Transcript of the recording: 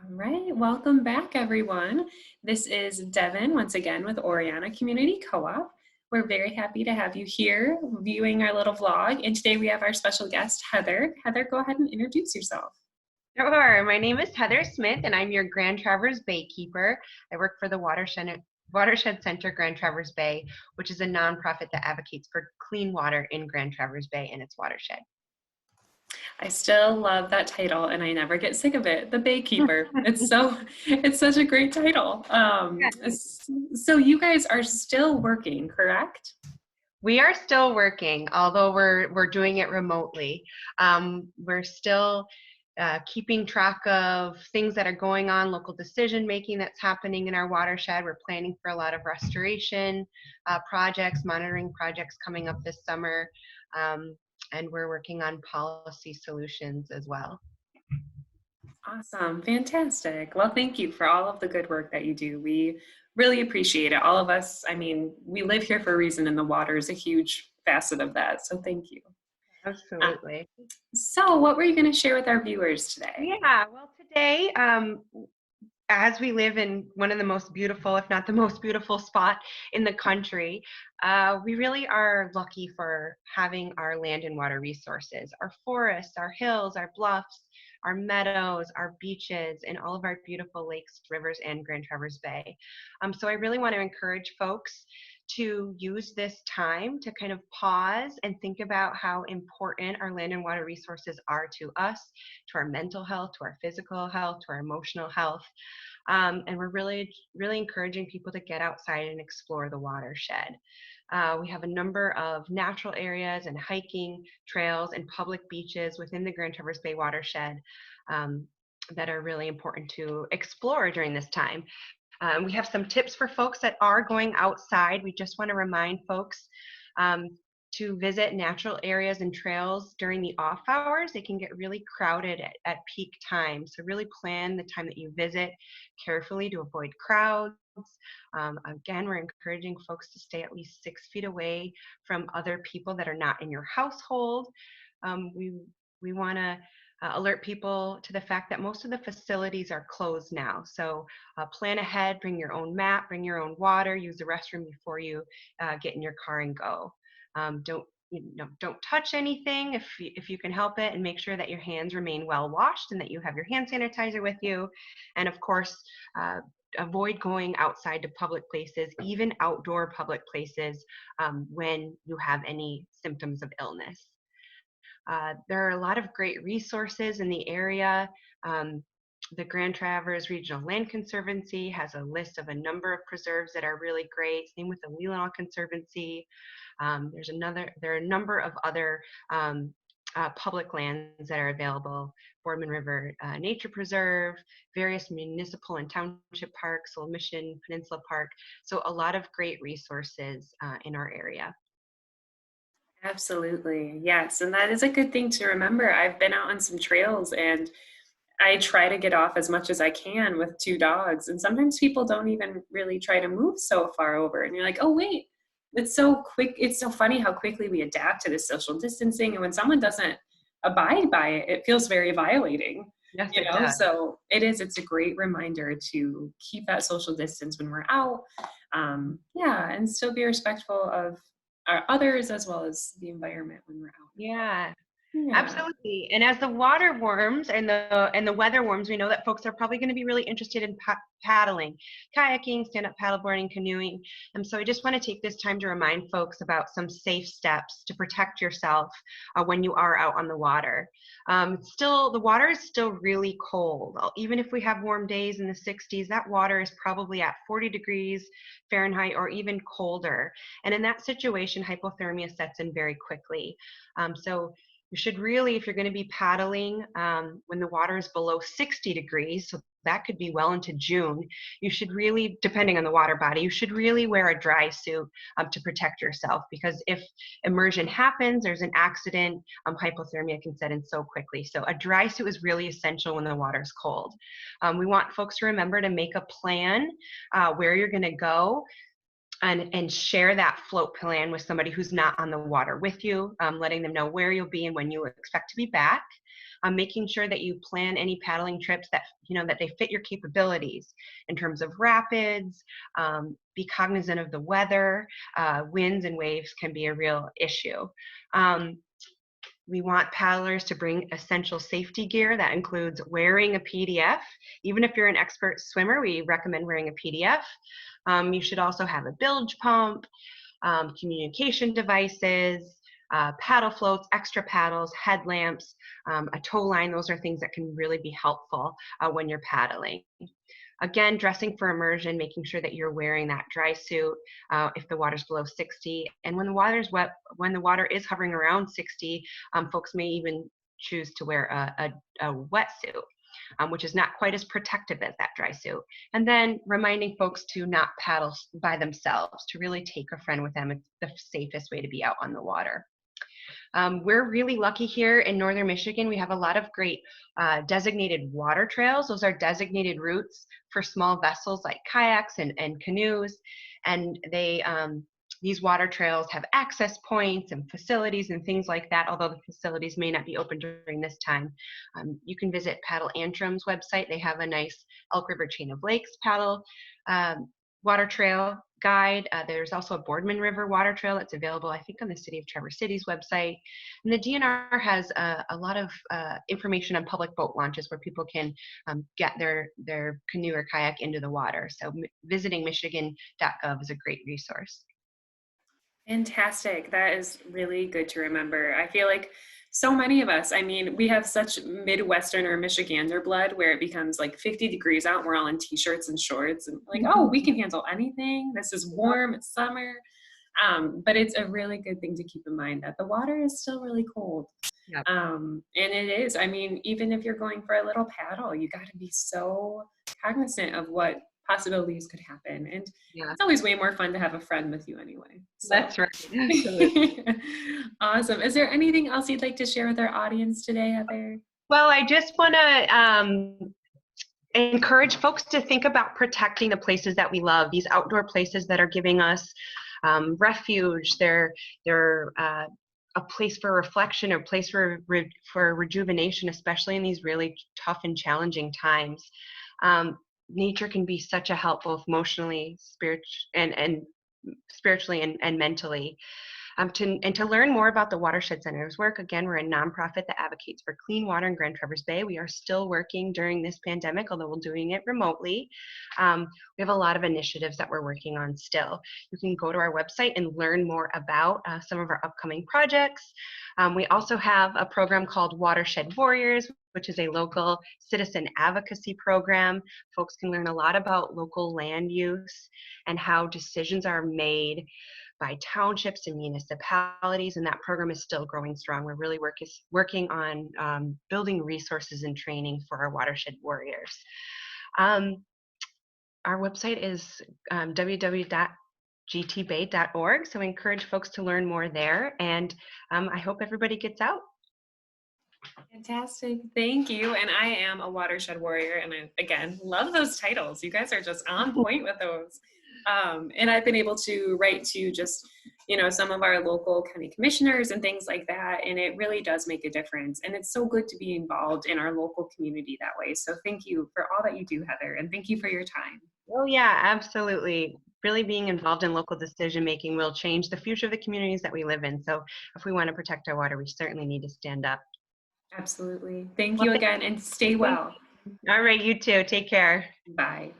All right, welcome back, everyone. This is Devin once again with Oriana Community Co-op. We're very happy to have you here viewing our little vlog. And today we have our special guest, Heather. Heather, go ahead and introduce yourself. Sure. My name is Heather Smith, and I'm your Grand Traverse Baykeeper. I work for the Watershed Center Grand Traverse Bay, which is a nonprofit that advocates for clean water in Grand Traverse Bay and its watershed. I still love that title and I never get sick of it, the Baykeeper. It's such a great title. So you guys are still working, correct? We are still working, although we're doing it remotely. We're still keeping track of things that are going on, local decision making that's happening in our watershed. We're planning for a lot of restoration projects, monitoring projects coming up this summer, and we're working on policy solutions as well. Awesome. Fantastic. Well, thank you for all of the good work that you do. We really appreciate it. All of us, I mean, we live here for a reason, and the water is a huge facet of that. So thank you. Absolutely. So what were you going to share with our viewers today? Yeah, well, today, as we live in one of the most beautiful, if not the most beautiful spot in the country, we really are lucky for having our land and water resources, our forests, our hills, our bluffs, our meadows, our beaches, and all of our beautiful lakes, rivers, and Grand Traverse Bay. So I really want to encourage folks to use this time to kind of pause and think about how important our land and water resources are to us, to our mental health, to our physical health, to our emotional health. And we're really encouraging people to get outside and explore the watershed. We have a number of natural areas and hiking trails and public beaches within the Grand Traverse Bay watershed that are really important to explore during this time. We have some tips for folks that are going outside. We just want to remind folks to visit natural areas and trails during the off hours. They can get really crowded at peak times. So really plan the time that you visit carefully to avoid crowds. Again, we're encouraging folks to stay at least 6 feet away from other people that are not in your household. We want to alert people to the fact that most of the facilities are closed now. So plan ahead, bring your own mat, bring your own water, use the restroom before you get in your car and go. Don't touch anything if you can help it, and make sure that your hands remain well washed and that you have your hand sanitizer with you. And of course, avoid going outside to public places, even outdoor public places, when you have any symptoms of illness. There are a lot of great resources in the area. The Grand Traverse Regional Land Conservancy has a list of a number of preserves that are really great. Same with the Leelanau Conservancy. There are a number of other public lands that are available. Boardman River Nature Preserve, various municipal and township parks, Old Mission Peninsula Park. So a lot of great resources in our area. Absolutely. Yes. And that is a good thing to remember. I've been out on some trails and I try to get off as much as I can with 2 dogs. And sometimes people don't even really try to move so far over. And you're like, oh, wait, it's so quick. It's so funny how quickly we adapt to this social distancing. And when someone doesn't abide by it, it feels very violating. Yes, it does. So it's a great reminder to keep that social distance when we're out. And still be respectful of our others as well as the environment when we're out. Yeah. Absolutely. And as the water warms and the weather warms, we know that folks are probably going to be really interested in paddling, kayaking, stand-up paddleboarding, canoeing. And so I just want to take this time to remind folks about some safe steps to protect yourself when you are out on the water. The water is still really cold. Even if we have warm days in the 60s, that water is probably at 40 degrees Fahrenheit or even colder. And in that situation, hypothermia sets in very quickly. So you should really, if you're going to be paddling when the water is below 60 degrees, so that could be well into June, you should really, depending on the water body, you should really wear a dry suit to protect yourself, because if immersion happens, there's an accident, hypothermia can set in so quickly. So a dry suit is really essential when the water is cold. We want folks to remember to make a plan where you're going to go, and share that float plan with somebody who's not on the water with you, letting them know where you'll be and when you expect to be back. making sure that you plan any paddling trips that, that they fit your capabilities in terms of rapids. Be cognizant of the weather. Winds and waves can be a real issue. We want paddlers to bring essential safety gear. That includes wearing a PDF. Even if you're an expert swimmer, we recommend wearing a PDF. You should also have a bilge pump, communication devices, paddle floats, extra paddles, headlamps, a tow line. Those are things that can really be helpful when you're paddling. Again, dressing for immersion, making sure that you're wearing that dry suit if the water's below 60. And when the water's wet, when the water is hovering around 60, folks may even choose to wear a wetsuit, which is not quite as protective as that dry suit. And then reminding folks to not paddle by themselves, to really take a friend with them. It's the safest way to be out on the water. We're really lucky here in northern Michigan. We have a lot of great designated water trails. Those are designated routes for small vessels like kayaks and canoes. And these water trails have access points and facilities and things like that, although the facilities may not be open during this time. You can visit Paddle Antrim's website. They have a nice Elk River Chain of Lakes paddle water trail guide. There's also a Boardman River water trail that's available, I think, on the City of Traverse City's website. And the DNR has a lot of information on public boat launches where people can get their canoe or kayak into the water. So visiting michigan.gov is a great resource. Fantastic. That is really good to remember. I feel like so many of us, I mean, we have such Midwestern or Michigander blood where it becomes like 50 degrees out and we're all in t-shirts and shorts and like, oh, we can handle anything. This is warm, it's summer. But it's a really good thing to keep in mind that the water is still really cold. Yep. And it is, I mean, even if you're going for a little paddle, you got to be so cognizant of what possibilities could happen. And Yeah, it's always way more fun to have a friend with you anyway. So. that's right. Absolutely. Awesome. Is there anything else you'd like to share with our audience today, Heather? Well, I just want to encourage folks to think about protecting the places that we love, these outdoor places that are giving us refuge. They're a place for reflection, or place for rejuvenation, especially in these really tough and challenging times. Nature can be such a help, both emotionally, spiritually, and mentally. To learn more about the Watershed Center's work, again, we're a nonprofit that advocates for clean water in Grand Traverse Bay. We are still working during this pandemic, although we're doing it remotely. We have a lot of initiatives that we're working on still. You can go to our website and learn more about some of our upcoming projects. We also have a program called Watershed Warriors, which is a local citizen advocacy program. Folks can learn a lot about local land use and how decisions are made by townships and municipalities, and that program is still growing strong. We're really working on building resources and training for our watershed warriors. Our website is www.gtbay.org, so I encourage folks to learn more there, and I hope everybody gets out. Fantastic. Thank you. And I am a watershed warrior. And I, again, love those titles. You guys are just on point with those. And I've been able to write to just, some of our local county commissioners and things like that. And it really does make a difference. And it's so good to be involved in our local community that way. So thank you for all that you do, Heather. And thank you for your time. Oh, yeah, absolutely. Really being involved in local decision making will change the future of the communities that we live in. So if we want to protect our water, we certainly need to stand up. Absolutely. Thank Well, you again and stay well. all right, you too. Take care. Bye.